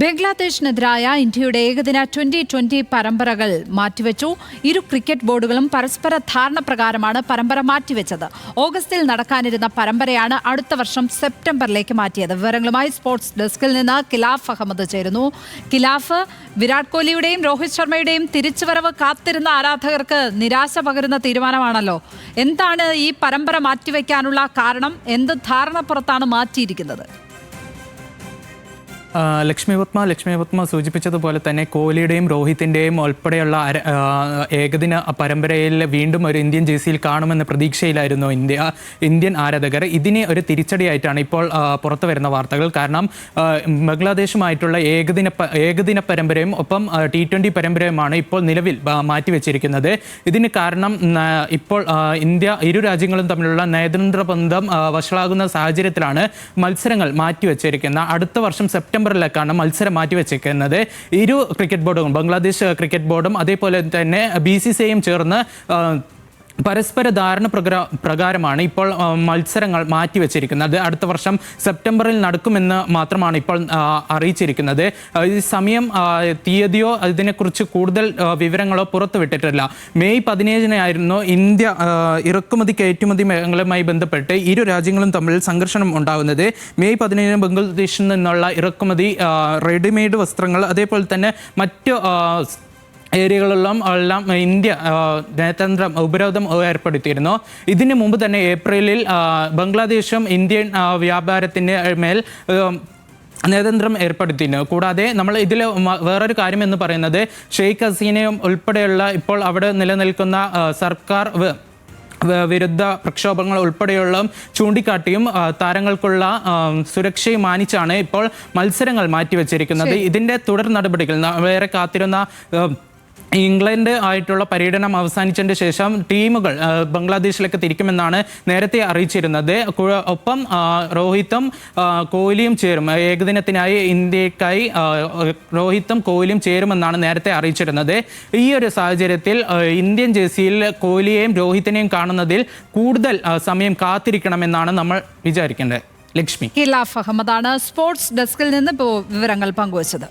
ബംഗ്ലാദേശിനെതിരായ ഇന്ത്യയുടെ ഏകദിന 2020 പരമ്പരകൾ മാറ്റിവെച്ചു. ഇരു ക്രിക്കറ്റ് ബോർഡുകളും പരസ്പര ധാരണ പ്രകാരമാണ് പരമ്പര മാറ്റിവെച്ചത്. ഓഗസ്റ്റിൽ നടക്കാനിരുന്ന പരമ്പരയാണ് അടുത്ത വർഷം സെപ്റ്റംബറിലേക്ക് മാറ്റിയത്. വിവരങ്ങളുമായി സ്പോർട്സ് ഡെസ്കിൽ നിന്ന് കിലാഫ് അഹമ്മദ് ചേരുന്നു. കിലാഫ്, വിരാട് കോഹ്ലിയുടെയും രോഹിത് ശർമ്മയുടെയും തിരിച്ചുവരവ് കാത്തിരുന്ന ആരാധകർക്ക് നിരാശ പകരുന്ന തീരുമാനമാണല്ലോ. എന്താണ് ഈ പരമ്പര മാറ്റിവെക്കാനുള്ള കാരണം? എന്ത് ധാരണപ്പുറത്താണ് മാറ്റിയിരിക്കുന്നത്? ലക്ഷ്മി പത്മ സൂചിപ്പിച്ചതുപോലെ തന്നെ കോഹ്ലിയുടെയും രോഹിത്തിൻ്റെയും ഉൾപ്പെടെയുള്ള ഏകദിന പരമ്പരയിൽ വീണ്ടും ഒരു ഇന്ത്യൻ ജേഴ്സിയിൽ കാണുമെന്ന പ്രതീക്ഷയിലായിരുന്നു ഇന്ത്യൻ ആരാധകർ. ഇതിനെ ഒരു തിരിച്ചടിയായിട്ടാണ് ഇപ്പോൾ പുറത്തു വരുന്ന വാർത്തകൾ. കാരണം ബംഗ്ലാദേശുമായിട്ടുള്ള ഏകദിന പരമ്പരയും ഒപ്പം T20 പരമ്പരയുമാണ് ഇപ്പോൾ നിലവിൽ മാറ്റിവെച്ചിരിക്കുന്നത്. ഇതിന് കാരണം ഇപ്പോൾ ഇരു രാജ്യങ്ങളും തമ്മിലുള്ള നയതന്ത്ര ബന്ധം വഷളാകുന്ന സാഹചര്യത്തിലാണ് മത്സരങ്ങൾ മാറ്റിവെച്ചിരിക്കുന്നത്. അടുത്ത വർഷം സെപ്റ്റംബറിലേക്കാണ് മത്സരം മാറ്റിവെച്ചിരിക്കുന്നത്. ഇരു ക്രിക്കറ്റ് ബോർഡും, ബംഗ്ലാദേശ് ക്രിക്കറ്റ് ബോർഡും അതേപോലെ തന്നെ BCCIയും ചേർന്ന് പരസ്പര ധാരണ പ്രകാരമാണ് ഇപ്പോൾ മത്സരങ്ങൾ മാറ്റിവെച്ചിരിക്കുന്നത്. അടുത്ത വർഷം സെപ്റ്റംബറിൽ നടക്കുമെന്ന് മാത്രമാണ് ഇപ്പോൾ അറിയിച്ചിരിക്കുന്നത്. ഈ സമയം, തീയതിയോ ഇതിനെക്കുറിച്ച് കൂടുതൽ വിവരങ്ങളോ പുറത്തുവിട്ടിട്ടില്ല. മെയ് 17 ഇന്ത്യ ഇറക്കുമതി കയറ്റുമതി മേഖലയുമായി ബന്ധപ്പെട്ട് ഇരു രാജ്യങ്ങളും തമ്മിൽ സംഘർഷം ഉണ്ടാകുന്നത്. മെയ് 17 ബംഗ്ലാദേശിൽ നിന്നുള്ള ഇറക്കുമതി റെഡിമെയ്ഡ് വസ്ത്രങ്ങൾ അതേപോലെ തന്നെ മറ്റ് ഏരിയകളിലെല്ലാം ഇന്ത്യ നയതന്ത്ര ഉപരോധം ഏർപ്പെടുത്തിയിരുന്നു. ഇതിന് മുമ്പ് തന്നെ ഏപ്രിലിൽ ബംഗ്ലാദേശും ഇന്ത്യൻ വ്യാപാരത്തിന് മേൽ നയതന്ത്രം ഏർപ്പെടുത്തിയിരുന്നു. കൂടാതെ നമ്മൾ ഇതിൽ വേറൊരു കാര്യം എന്ന് പറയുന്നത് ഷെയ്ഖ് ഹസീനയും ഉൾപ്പെടെയുള്ള ഇപ്പോൾ അവിടെ നിലനിൽക്കുന്ന സർക്കാർ വിരുദ്ധ പ്രക്ഷോഭങ്ങൾ ഉൾപ്പെടെയുള്ള ചൂണ്ടിക്കാട്ടിയും താരങ്ങൾക്കുള്ള സുരക്ഷയും മാനിച്ചാണ് ഇപ്പോൾ മത്സരങ്ങൾ മാറ്റിവെച്ചിരിക്കുന്നത്. ഇതിൻ്റെ തുടർ നടപടികൾ വേറെ കാത്തിരുന്ന ഇംഗ്ലണ്ട് ആയിട്ടുള്ള പര്യടനം അവസാനിച്ചതിന് ശേഷം ടീമുകൾ ബംഗ്ലാദേശിലേക്ക് തിരിക്കുമെന്നാണ് നേരത്തെ അറിയിച്ചിരുന്നത്. ഒപ്പം രോഹിത്തും കോഹ്ലിയും ചേരും. ഏകദിനത്തിനായി ഇന്ത്യക്കായി രോഹിത്തും കോഹ്ലിയും ചേരുമെന്നാണ് നേരത്തെ അറിയിച്ചിരുന്നത്. ഈ ഒരു സാഹചര്യത്തിൽ ഇന്ത്യൻ ജേഴ്സിയിൽ കോഹ്ലിയെയും രോഹിത്തിനെയും കാണുന്നതിൽ കൂടുതൽ സമയം കാത്തിരിക്കണമെന്നാണ് നമ്മൾ വിചാരിക്കേണ്ടത്. ലക്ഷ്മി. കിലാഫ് അഹമ്മദാണ് സ്പോർട്സ് ഡെസ്കിൽ നിന്ന് വിവരങ്ങൾ പങ്കുവച്ചത്.